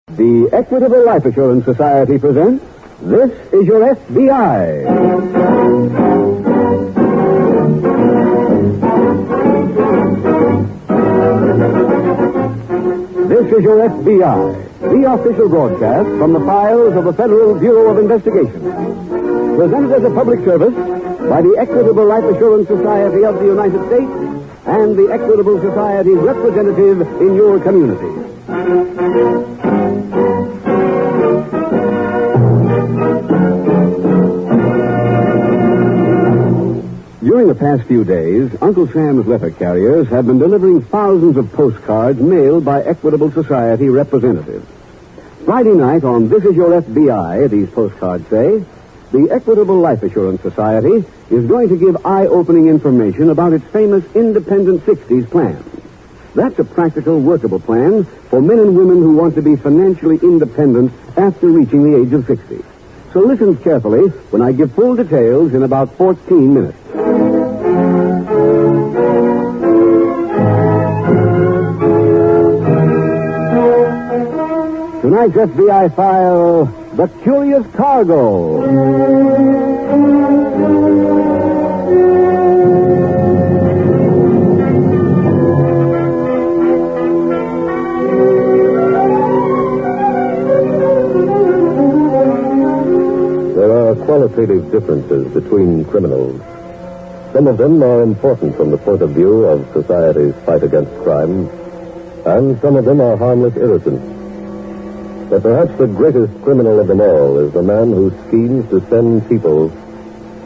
The Equitable Life Assurance Society presents This Is Your F.B.I. This is Your F.B.I., the official broadcast from the files of the Federal Bureau of Investigation. Presented as a public service by the Equitable Life Assurance Society of the United States and the Equitable Society's representative in your community. During the past few days, Uncle Sam's letter carriers have been delivering thousands of postcards mailed by Equitable Society representatives. Friday night on This Is Your F.B.I., these postcards say, the Equitable Life Assurance Society is going to give eye-opening information about its famous Independent 60s plan. That's a practical, workable plan for men and women who want to be financially independent after reaching the age of 60. So listen carefully when I give full details in about 14 minutes. Tonight's FBI file, The Curious Cargo. There are qualitative differences between criminals. Some of them are important from the point of view of society's fight against crime, and some of them are harmless innocents. But perhaps the greatest criminal of them all is the man who schemes to send people,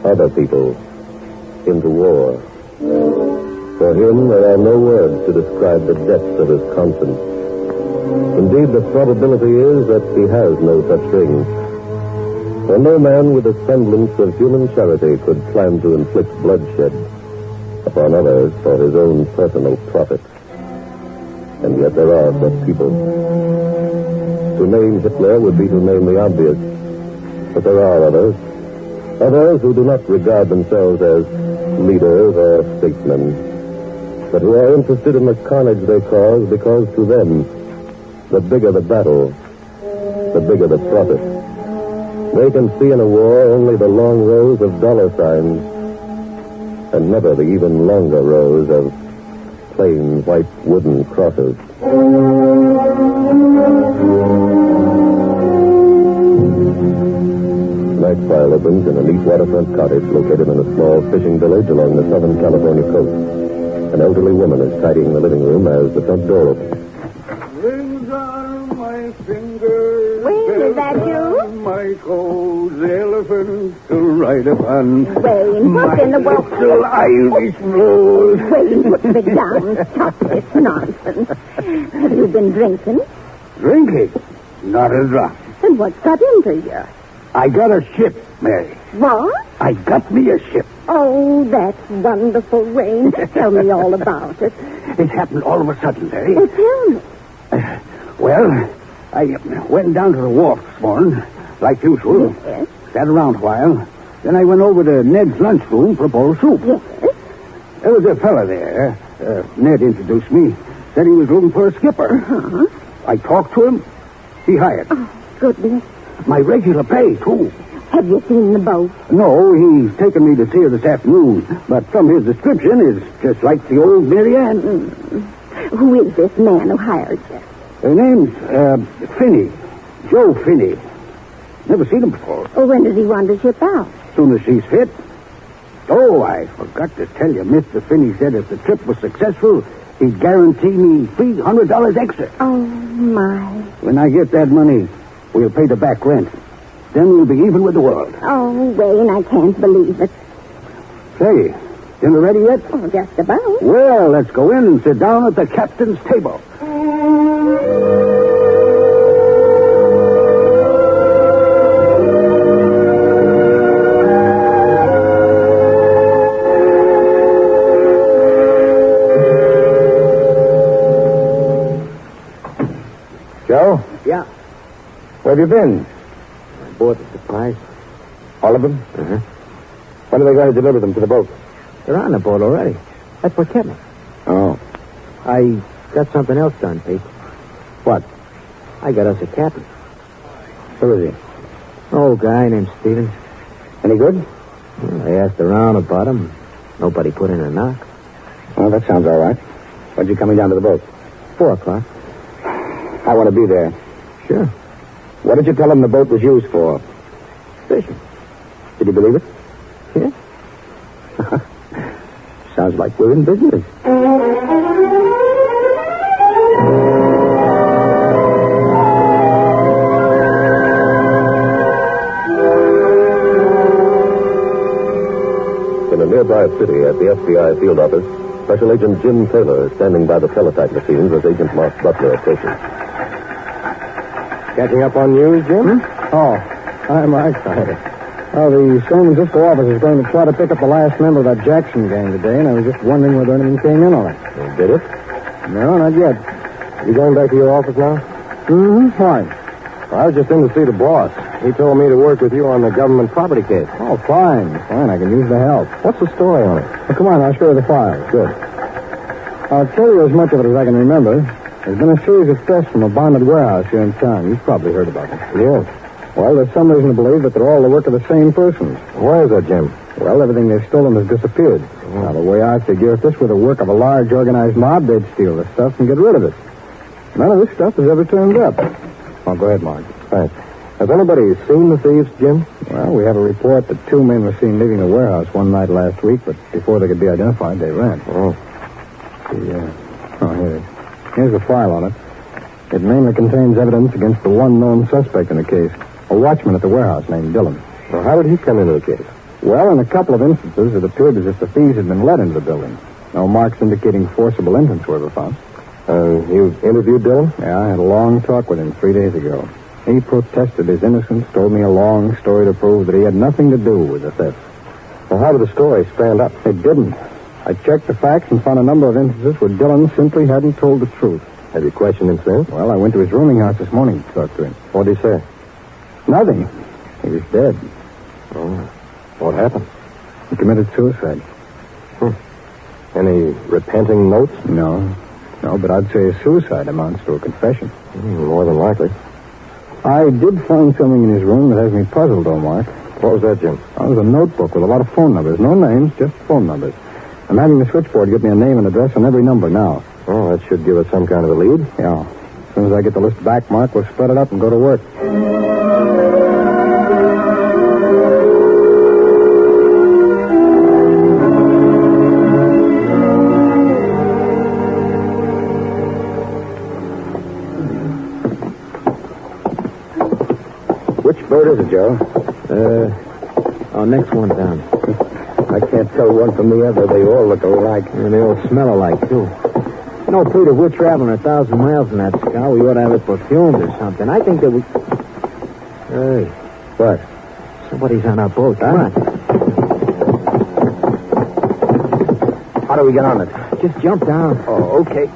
other people, into war. For him, there are no words to describe the depths of his conscience. Indeed, the probability is that he has no such thing. For no man with a semblance of human charity could plan to inflict bloodshed upon others for his own personal profit. And yet there are such people. To name Hitler would be to name the obvious. But there are others. Others who do not regard themselves as leaders or statesmen, but who are interested in the carnage they cause because to them, the bigger the battle, the bigger the profit. They can see in a war only the long rows of dollar signs and never the even longer rows of plain white wooden crosses. Tonight's file opens in a neat waterfront cottage located in a small fishing village along the southern California coast. An elderly woman is tidying the living room as the front door opens. Rings on my fingers. Wayne, is that you? My toes, elephants to ride upon. Wayne, what in the world? Little Irish rose. Wayne, put me down. Stop this nonsense. Have you been drinking? Drinking? Not a drop. And what's got into you? I got a ship, Mary. What? I got me a ship. Oh, that's wonderful, Wayne. Tell me all about it. It happened all of a sudden, Mary. Oh, tell me. Well, I went down to the wharf this morning, like usual. Yes. Sat around a while. Then I went over to Ned's lunchroom for a bowl of soup. Yes. There was a fella there. Ned introduced me. Said he was looking for a skipper. Uh-huh. I talked to him. He hired. Oh, goodness. My regular pay, too. Have you seen the boat? No, he's taken me to see her this afternoon. But from his description, it's just like the old Mary Ann. Who is this man who hired you? Her name's Finney. Joe Finney. Never seen him before. Oh, when does he want to ship out? As soon as she's fit. Oh, I forgot to tell you. Mr. Finney said if the trip was successful, he'd guarantee me $300 extra. Oh, my. When I get that money, we'll pay the back rent. Then we'll be even with the world. Oh, Wayne, I can't believe it. Say, dinner ready yet? Oh, just about. Well, let's go in and sit down at the captain's table. Joe? Yeah. Where have you been? I bought the supplies. All of them? Uh-huh. When are they going to deliver them to the boat? They're on the boat already. That's what kept me. Oh. I got something else done, Pete. What? I got us a captain. Who is he? Old guy named Stevens. Any good? Well, I asked around about him. Nobody put in a knock. Well, that sounds all right. When'd you coming down to the boat? 4 o'clock. I want to be there. Sure. What did you tell him the boat was used for? Fishing. Did he believe it? Yeah. Sounds like we're in business. In a nearby city at the F.B.I. field office, Special Agent Jim Taylor is standing by the teletype machines as Agent Mark Butler approaches. Catching up on news, Jim? Oh, hi, Mike. Well, the San Francisco office is going to try to pick up the last member of that Jackson gang today, and I was just wondering whether anything came in on it. Did it? No, not yet. You going back to your office now? Mm-hmm. Why? I was just in to see the boss. He told me to work with you on the government property case. Oh, fine. Fine, I can use the help. What's the story on it? Well, come on, I'll show you the files. Good. I'll tell you as much of it as I can remember. There's been a series of thefts from a bonded warehouse here in town. You've probably heard about them. Yes. Well, there's some reason to believe that they're all the work of the same persons. Why is that, Jim? Well, everything they've stolen has disappeared. Now, the way I figure, if this were the work of a large organized mob, they'd steal the stuff and get rid of it. None of this stuff has ever turned up. Oh, go ahead, Mark. Thanks. Has anybody seen the thieves, Jim? Well, we have a report that 2 men were seen leaving the warehouse one night last week, but before they could be identified, they ran. Oh. Here's a file on it. It mainly contains evidence against the one known suspect in the case, a watchman at the warehouse named Dillon. Well, how did he come into the case? Well, in a couple of instances, it appeared as if the thieves had been let into the building. No marks indicating forcible entrance were ever found. You interviewed Dillon? Yeah, I had a long talk with him 3 days ago. He protested his innocence, told me a long story to prove that he had nothing to do with the theft. Well, how did the story stand up? It didn't. I checked the facts and found a number of instances where Dillon simply hadn't told the truth. Have you questioned him since? Well, I went to his rooming house this morning to talk to him. What did he say? Nothing. He was dead. Oh. What happened? He committed suicide. Any repenting notes? No, but I'd say a suicide amounts to a confession. More than likely. I did find something in his room that has me puzzled, though, Mark. What was that, Jim? It was a notebook with a lot of phone numbers. No names, just phone numbers. I'm having the switchboard give me a name and address on every number now. Oh, that should give us some kind of a lead. Yeah. As soon as I get the list back, Mark, we'll spread it up and go to work. Which bird is it, Joe? Next one down. I can't tell one from the other. They all look alike. And they all smell alike, too. You know, Peter, if we're traveling 1,000 miles in that scow, we ought to have it perfumed or something. I think that we... Hey. What? Somebody's on our boat. Come on. How do we get on it? Just jump down. Oh, okay.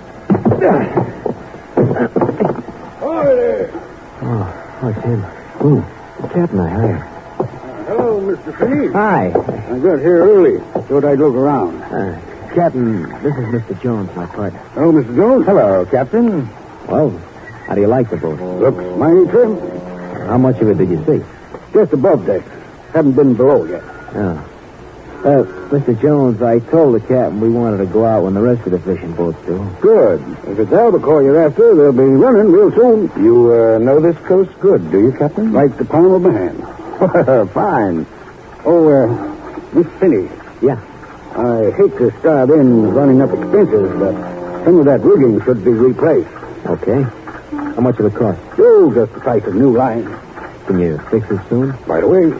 Oh, it's him. Who? The captain I hired. Hello, Mr. Finney. Hi. I got here early. Thought I'd look around. Captain, this is Mr. Jones, my partner. Oh, Mr. Jones. Hello, Captain. Well, how do you like the boat? Looks mighty trim. How much of it did you see? Just above deck. Haven't been below yet. Yeah. Mr. Jones, I told the captain we wanted to go out when the rest of the fishing boats do. Good. If it's albacore you're after, they'll be running real soon. You know this coast good, do you, Captain? Like the palm of my hand. Fine. Oh, Miss Finney. Yeah. I hate to start in running up expenses, but some of that rigging should be replaced. Okay. How much will it cost? Oh, just the price of new line. Can you fix it soon? Right away.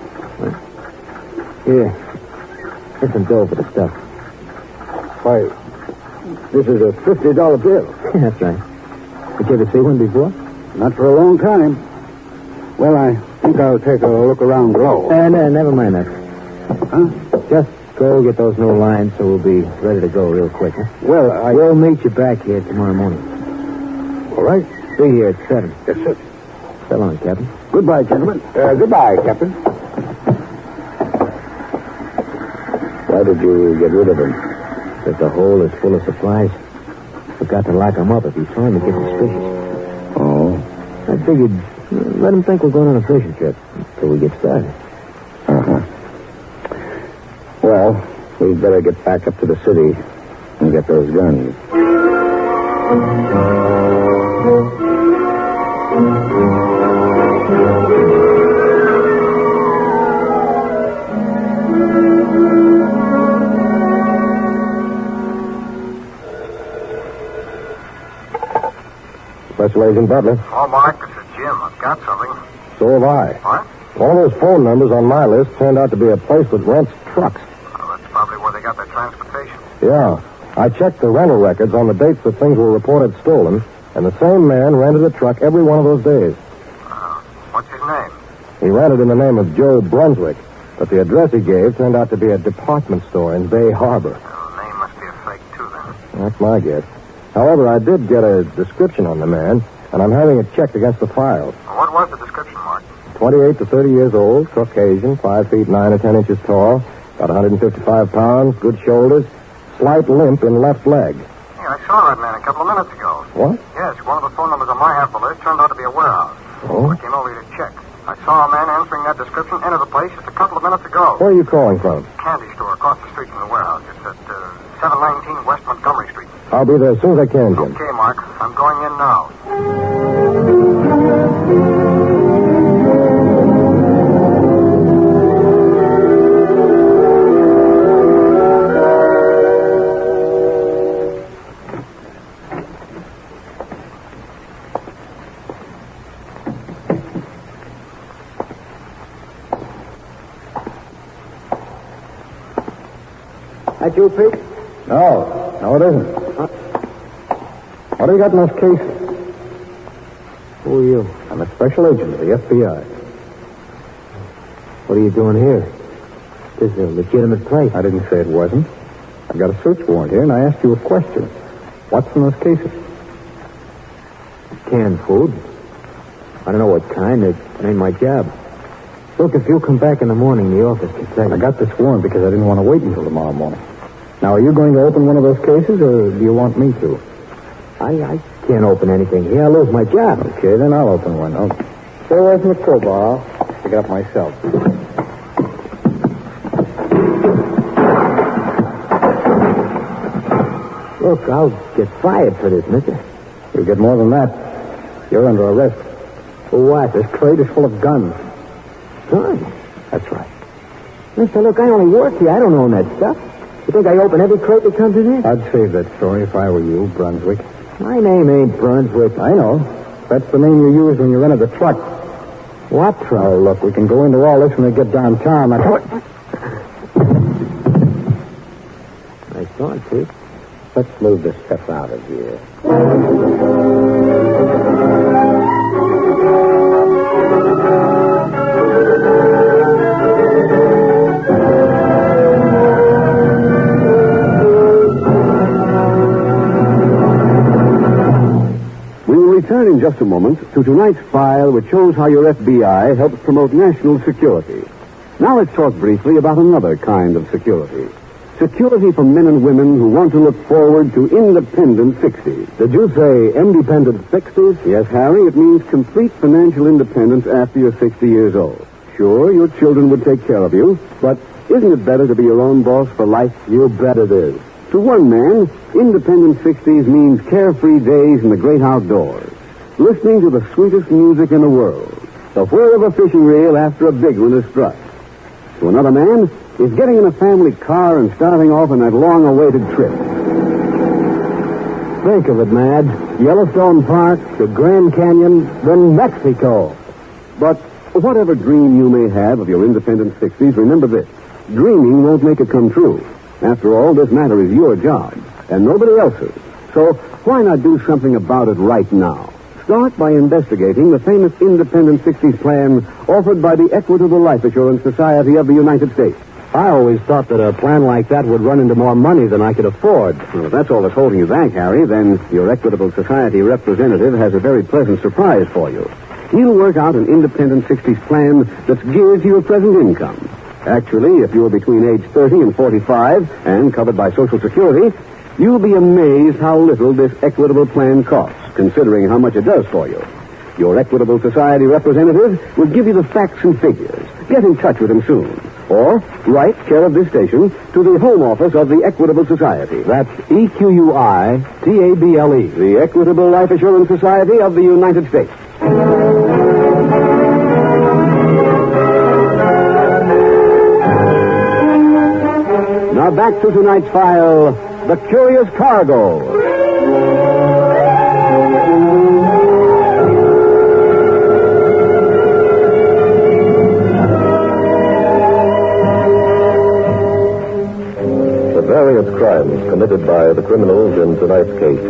Here. Here's some dough for the stuff. Why, this is a $50 bill. That's right. Did you ever see one before? Not for a long time. Well, I think I'll take a look around below. No, never mind that. Huh? Just go get those new lines so we'll be ready to go real quick, huh? Well, We'll meet you back here tomorrow morning. All right. Be here at 7. Yes, sir. So long, Captain. Goodbye, gentlemen. Goodbye, Captain. Why did you get rid of him? Because the hole is full of supplies. Forgot to lock him up if he finally gets suspicious. Oh. I'd figured, let him think we're going on a fishing trip until we get started. Uh-huh. Well, we'd better get back up to the city and get those guns. Special Agent Butler. Oh, Mark, this is Jim. I've got something. So have I. What? All those phone numbers on my list turned out to be a place that rents trucks. Well, that's probably where they got their transportation. Yeah. I checked the rental records on the dates that things were reported stolen, and the same man rented a truck every one of those days. What's his name? He rented in the name of Joe Brunswick, but the address he gave turned out to be a department store in Bay Harbor. Well, the name must be a fake, too, then. That's my guess. However, I did get a description on the man, and I'm having it checked against the files. Well, what was the description, Mark? 28 to 30 years old, Caucasian, 5 feet 9 or 10 inches tall, about 155 pounds, good shoulders, slight limp in left leg. Hey, I saw that man a couple of minutes ago. What? Yes, one of the phone numbers on my half of the list turned out to be a warehouse. Oh? I came over here to check. I saw a man answering that description enter the place just a couple of minutes ago. Where are you calling from? Candy store across the street from the warehouse. It's at 719 West Montgomery Street. I'll be there as soon as I can, Jim. Okay, Mark. I'm going in now. That you, Pete? No, it isn't. What do you got in those cases? Who are you? I'm a special agent of the F.B.I. What are you doing here? This is a legitimate place. I didn't say it wasn't. I've got a search warrant here, and I asked you a question. What's in those cases? Canned food. I don't know what kind. It ain't my job. Look, if you'll come back in the morning, the office can tell you. I got this warrant because I didn't want to wait until tomorrow morning. Now, are you going to open one of those cases, or do you want me to? I can't open anything here. I'll lose my job. Okay, then I'll open one. Oh, stay away from the crowbar. I'll pick it up myself. Look, I'll get fired for this, mister. You'll get more than that. You're under arrest. For what? This crate is full of guns. Guns? That's right. Mister, look, I only work here. I don't own that stuff. You think I open every crate that comes in here? I'd save that story if I were you, Brunswick. My name ain't Brunswick. I know. That's the name you used when you rented the truck. What truck? Oh, look, we can go into all this when we get downtown. Nice going, Pete. Let's move this stuff out of here. Return in just a moment to tonight's file, which shows how your FBI helps promote national security. Now let's talk briefly about another kind of security. Security for men and women who want to look forward to independent 60s. Did you say independent 60s? Yes, Harry, it means complete financial independence after you're 60 years old. Sure, your children would take care of you, but isn't it better to be your own boss for life? You bet it is. To one man, independent 60s means carefree days in the great outdoors, listening to the sweetest music in the world, the whir of a fishing reel after a big one is struck. To another man, is getting in a family car and starting off on that long-awaited trip. Think of it, Mad. Yellowstone Park, the Grand Canyon, then Mexico. But whatever dream you may have of your independent 60s, remember this. Dreaming won't make it come true. After all, this matter is your job, and nobody else's. So why not do something about it right now? Start by investigating the famous Independent 60s plan offered by the Equitable Life Assurance Society of the United States. I always thought that a plan like that would run into more money than I could afford. Well, if that's all that's holding you back, Harry, then your Equitable Society representative has a very pleasant surprise for you. He'll work out an Independent 60s plan that's geared to your present income. Actually, if you're between age 30 and 45 and covered by Social Security, you'll be amazed how little this Equitable plan costs, considering how much it does for you. Your Equitable Society representative will give you the facts and figures. Get in touch with him soon. Or write, care of this station, to the home office of the Equitable Society. That's EQUITABLE. The Equitable Life Assurance Society of the United States. Now back to tonight's file, The Curious Cargo. The various crimes committed by the criminals in tonight's case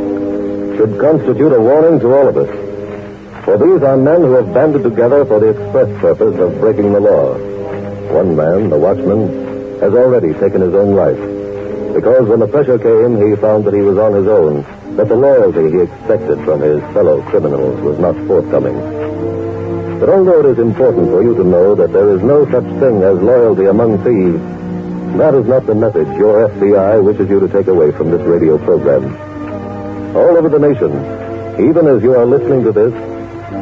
should constitute a warning to all of us. For these are men who have banded together for the express purpose of breaking the law. One man, the watchman, has already taken his own life. Because when the pressure came, he found that he was on his own, that the loyalty he expected from his fellow criminals was not forthcoming. But although it is important for you to know that there is no such thing as loyalty among thieves, that is not the message your F.B.I. wishes you to take away from this radio program. All over the nation, even as you are listening to this,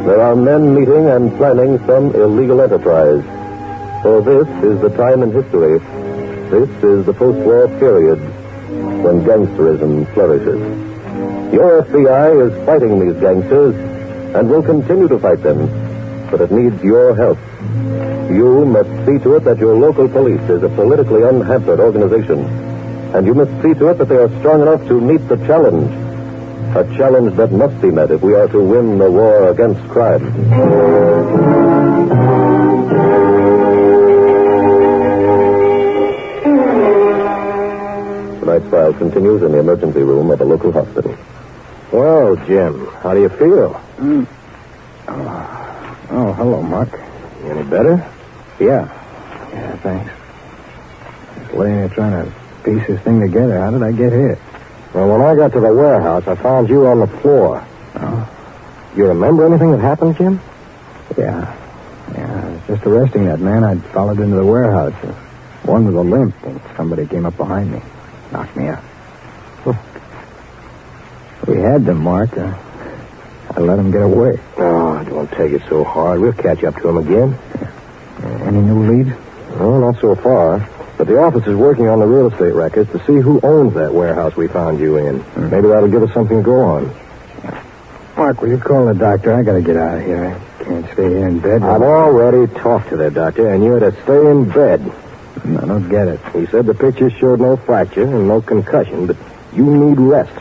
there are men meeting and planning some illegal enterprise. For this is the time in history. This is the post-war period when gangsterism flourishes. Your F.B.I. is fighting these gangsters and will continue to fight them, but it needs your help. You must see to it that your local police is a politically unhampered organization, and you must see to it that they are strong enough to meet the challenge, a challenge that must be met if we are to win the war against crime. Tonight's file continues in the emergency room of a local hospital. Well, Jim, how do you feel? Oh, hello, Mark. You any better? Yeah, thanks. Just laying here trying to piece this thing together. How did I get hit? Well, when I got to the warehouse, I found you on the floor. Oh? You remember anything that happened, Jim? Yeah, I was just arresting that man I'd followed into the warehouse. One with a limp, and somebody came up behind me. Knocked me out. We had them, Mark. I let him get away. Oh, don't take it so hard. We'll catch up to him again. Any new leads? Well, not so far. But the office is working on the real estate records to see who owns that warehouse we found you in. Maybe that'll give us something to go on. Mark, will you call the doctor? I gotta get out of here. I can't stay here in bed. I've already talked to the doctor, and you're to stay in bed. I don't get it. He said the pictures showed no fracture and no concussion, but you need rest.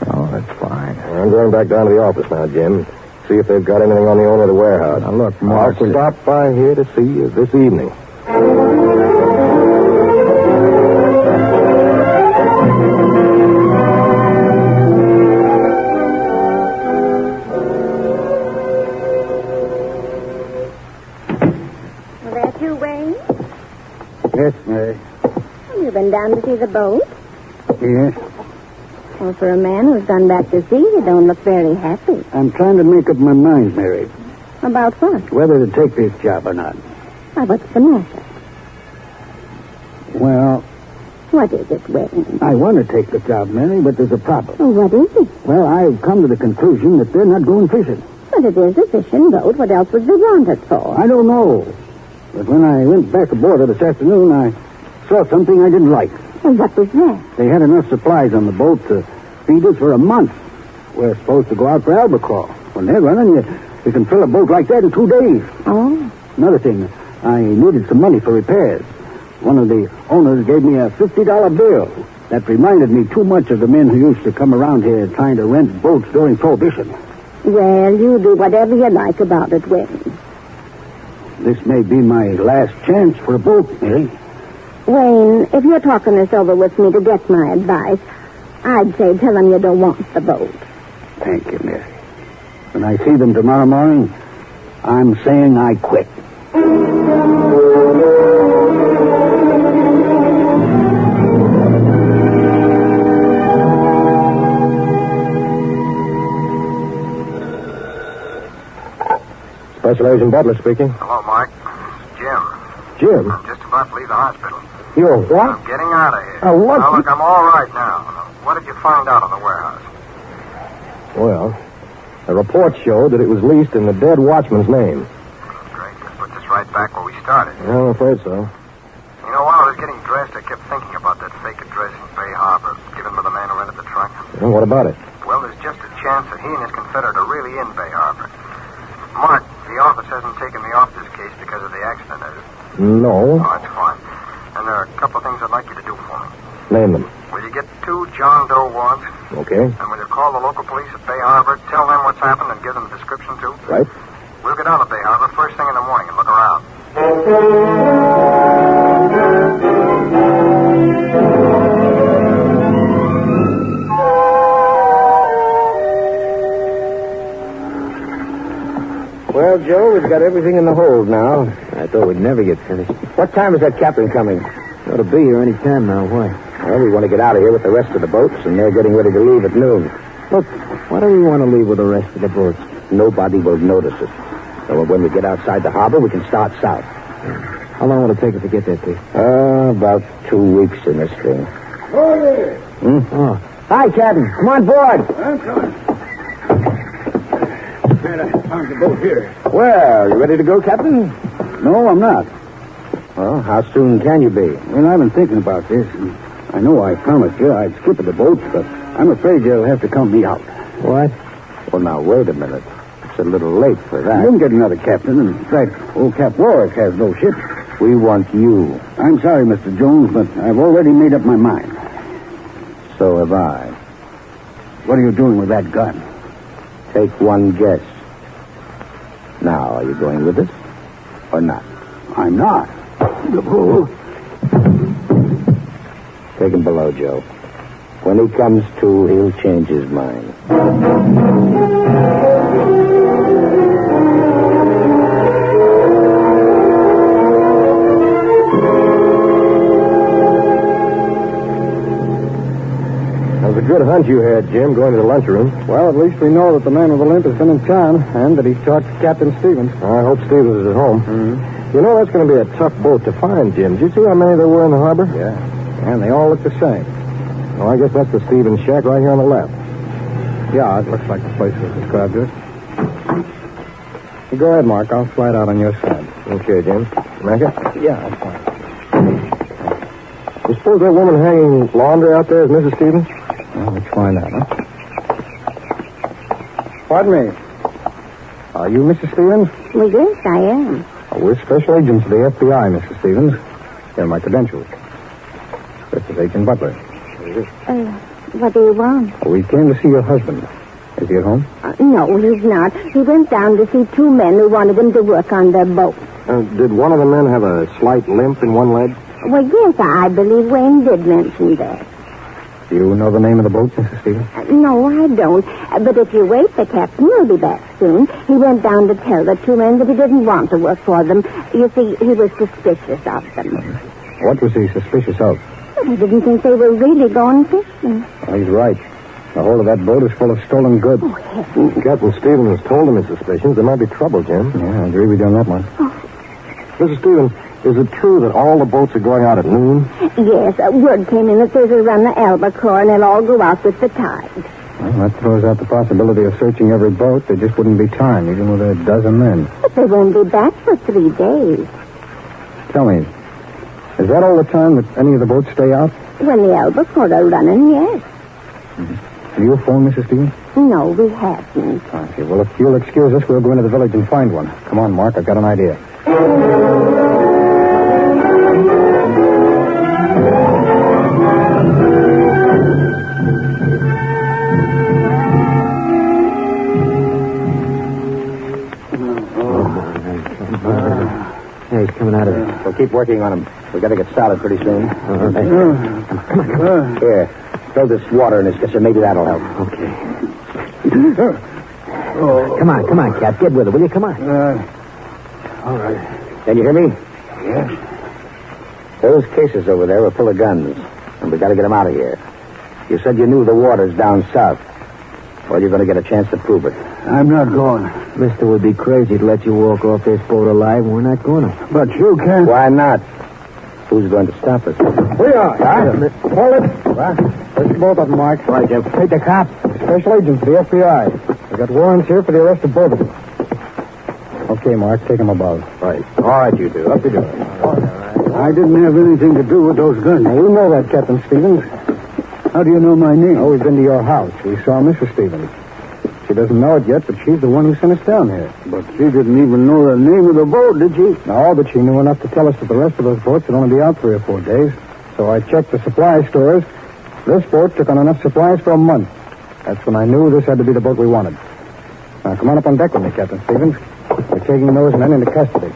Oh, that's fine. I'm going back down to the office now, Jim. See if they've got anything on the owner of the warehouse. Now, look, Mark, I'll stop by here to see you this evening. Well, that you, Wayne? Yes, Mary. You've been down to see the boat? Yes. Well, for a man who's gone back to sea, you don't look very happy. I'm trying to make up my mind, Mary, About what? whether to take this job or not. Why, what's the matter? Well, What is it, Wayne? I want to take the job, Mary, but there's a problem. Oh, what is it? Well, I've come to the conclusion that they're not going fishing. But it is a fishing boat. What else would they want it for? I don't know. But when I went back aboard this afternoon, I saw something I didn't like. Well, what was that? They had enough supplies on the boat to feed us for a month. We're supposed to go out for albacore. When they're running, you can fill a boat like that in 2 days. Oh. Another thing, I needed some money for repairs. One of the owners gave me a $50 bill. That reminded me too much of the men who used to come around here trying to rent boats during Prohibition. Well, you do whatever you like about it, Wayne. This may be my last chance for a boat, Mary. Wayne, if you're talking this over with me to get my advice, I'd say tell them you don't want the boat. Thank you, Mary. When I see them tomorrow morning, I'm saying I quit. Special Agent Butler speaking. Hello, Mike. Jim. Jim? I'm just about to leave the hospital. You're what? I'm getting out of here. What? Now, look, I'm all right now. What did you find out on the warehouse? Well, The report showed that it was leased in the dead watchman's name. Great. That puts us right back where we started. Yeah, I'm afraid so. You know, while I was getting dressed, I kept thinking about that fake address in Bay Harbor, given by the man who rented the truck. Well, what about it? Well, there's just a chance that he and his confederate are really in Bay Harbor. Mark, the office hasn't taken me off this case because of the accident, has it? No. Oh, that's fine. And there are a couple of things I'd like you to do for me. Name them. Will you get 2 John Doe warrants? Okay. And will you call the local police at Bay Harbor, tell them what's happened, and give them a description, too? Right. We'll get down to Bay Harbor first thing in the morning and look around. Well, Joe, we've got everything in the hold now. I thought we'd never get finished. What time is that captain coming? Ought to be here any time now. Why? Well, we want to get out of here with the rest of the boats, and they're getting ready to leave at noon. Look, why do we want to leave with the rest of the boats? Nobody will notice us. So when we get outside the harbor, we can start south. How long will it take us to get there, Pete? About 2 weeks in this thing. Oh, there. Oh. Hi, Captain. Come on board. I'm coming. Man, I found the boat here. Well, you ready to go, Captain? No, I'm not. Well, how soon can you be? Well, I've been thinking about this. And I know I promised you I'd skip at the boats, but I'm afraid you'll have to count me out. What? Well, now, wait a minute. It's a little late for that. You can get another captain. In fact, old Cap Warwick has no ship. We want you. I'm sorry, Mr. Jones, but I've already made up my mind. So have I. What are you doing with that gun? Take one guess. Now, are you going with us or not? I'm not. Take him below, Joe. When he comes to, he'll change his mind. That was a good hunt you had, Jim, going to the lunchroom. Well, at least we know that the man with the limp has been in town and that he's talked to Captain Stevens. I hope Stevens is at home. Mm-hmm. You know, that's going to be a tough boat to find, Jim. Did you see how many there were in the harbor? Yeah, and they all look the same. Well, I guess that's the Stevens shack right here on the left. Yeah, it looks like the place was described to us. You go ahead, Mark. I'll slide out on your side. Okay, Jim. Make it? Yeah, that's fine. You suppose that woman hanging laundry out there is Mrs. Stevens? Well, let's find out, huh? Pardon me. Are you Mrs. Stevens? Well, yes, I am. Oh, we're special agents of the F.B.I., Mrs. Stevens. Here are my credentials. This is Agent Butler. What do you want? Oh, we came to see your husband. Is he at home? No, he's not. He went down to see 2 men who wanted him to work on their boat. Did one of the men have a slight limp in one leg? Well, yes, I believe Wayne did mention that. Do you know the name of the boat, Mrs. Stevens? No, I don't. But if you wait, the captain will be back soon. He went down to tell the 2 men that he didn't want to work for them. You see, he was suspicious of them. What was he suspicious of? I didn't think they were really going fishing. Well, he's right. The whole of that boat is full of stolen goods. Oh, heavens. Captain Stevens has told him his suspicions. There might be trouble, Jim. Yeah, I agree with you on that one. Mrs. Stevens, is it true that all the boats are going out at noon? Yes, word came in that there's a run the albacore, and they'll all go out with the tide. Well, that throws out the possibility of searching every boat. There just wouldn't be time, even with a dozen men. But they won't be back for 3 days. Tell me, is that all the time that any of the boats stay out? When the albacore are running, yes. Have you a phone, Mrs. Stevens? No, we haven't. I see. Well, if you'll excuse us, we'll go into the village and find one. Come on, Mark. I've got an idea. Hey, he's coming out of it. We'll keep working on him. We've got to get started pretty soon. Here, throw this water in his kisser. Maybe that'll help. Okay. Come on, Cap. Get with it, will you? Come on. All right. Can you hear me? Yes. Those cases over there were full of guns, and we got to get them out of here. You said you knew the waters down south. Well, you're going to get a chance to prove it. I'm not going. Mister would be crazy to let you walk off this boat alive. We're not going to. But you can't. Why not? Who's going to stop us? We are. Hold it. What? There's both of them, Mark. Right, Jeff. Take the cops. Special agents of the FBI. We've got warrants here for the arrest of both of them. Okay, Mark, take them above. Right. All right, you do. Up you do. I didn't have anything to do with those guns. Now, you know that, Captain Stevens. How do you know my name? Oh, we've been to your house. We saw Mrs. Stevens. She doesn't know it yet, but she's the one who sent us down here. But she didn't even know the name of the boat, did she? No, but she knew enough to tell us that the rest of those boats would only be out 3 or 4 days. So I checked the supply stores. This boat took on enough supplies for a month. That's when I knew this had to be the boat we wanted. Now, come on up on deck with me, Captain Stevens. We're taking those men into custody.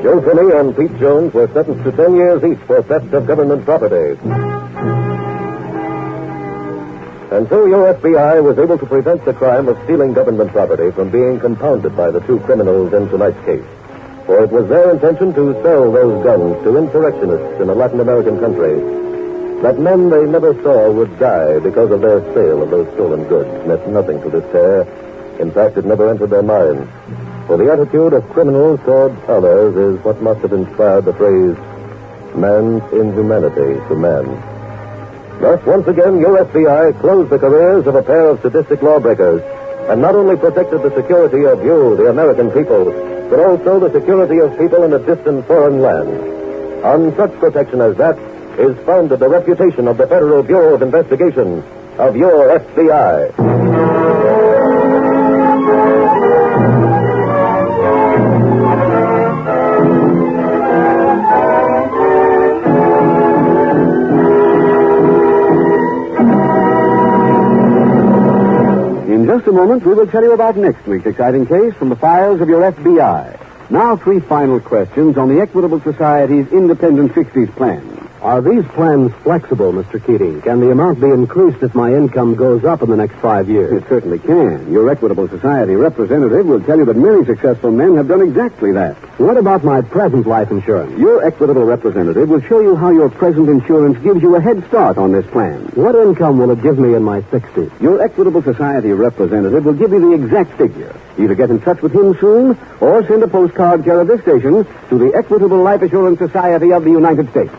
Joe Finney and Pete Jones were sentenced to 10 years each for theft of government property. And so your F.B.I. was able to prevent the crime of stealing government property from being compounded by the 2 criminals in tonight's case. For it was their intention to sell those guns to insurrectionists in a Latin American country. That men they never saw would die because of their sale of those stolen goods meant nothing to this pair. In fact, it never entered their minds. For the attitude of criminals toward others is what must have inspired the phrase, man's inhumanity to man. Thus, once again, your F.B.I. closed the careers of a pair of sadistic lawbreakers and not only protected the security of you, the American people, but also the security of people in a distant foreign land. On such protection as that is founded the reputation of the Federal Bureau of Investigation, of your F.B.I. In just a moment, we will tell you about next week's exciting case from the files of your F.B.I. Now, 3 final questions on the Equitable Society's Independent Fixties Plan. Are these plans flexible, Mr. Keating? Can the amount be increased if my income goes up in the next 5 years? It certainly can. Your Equitable Society representative will tell you that many successful men have done exactly that. What about my present life insurance? Your Equitable representative will show you how your present insurance gives you a head start on this plan. What income will it give me in my 60s? Your Equitable Society representative will give you the exact figure. Either get in touch with him soon or send a postcard care of this station to the Equitable Life Assurance Society of the United States.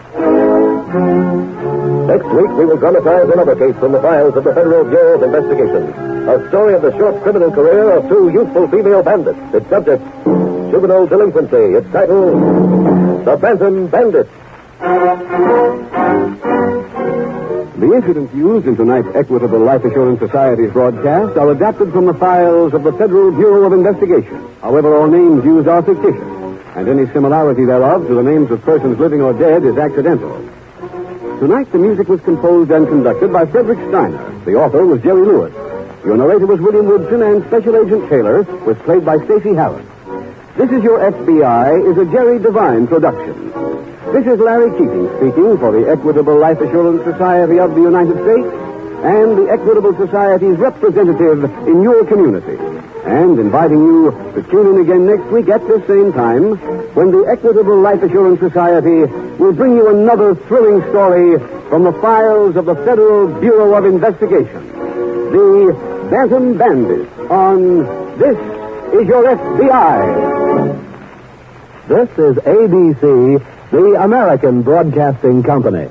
Next week, we will dramatize another case from the files of the Federal Bureau of Investigation. A story of the short criminal career of 2 youthful female bandits. Its subject, juvenile delinquency. Its title, The Bantam Bandits. The incidents used in tonight's Equitable Life Assurance Society's broadcast are adapted from the files of the Federal Bureau of Investigation. However, all names used are fictitious, and any similarity thereof to the names of persons living or dead is accidental. Tonight, the music was composed and conducted by Frederick Steiner. The author was Jerry Lewis. Your narrator was William Woodson, and Special Agent Taylor was played by Stacy Harris. This Is Your F.B.I. is a Jerry Devine production. This is Larry Keating speaking for the Equitable Life Assurance Society of the United States and the Equitable Society's representative in your community, and inviting you to tune in again next week at this same time when the Equitable Life Assurance Society will bring you another thrilling story from the files of the Federal Bureau of Investigation. The Bantam Bandits on This Is Your F.B.I. This is ABC, the American Broadcasting Company.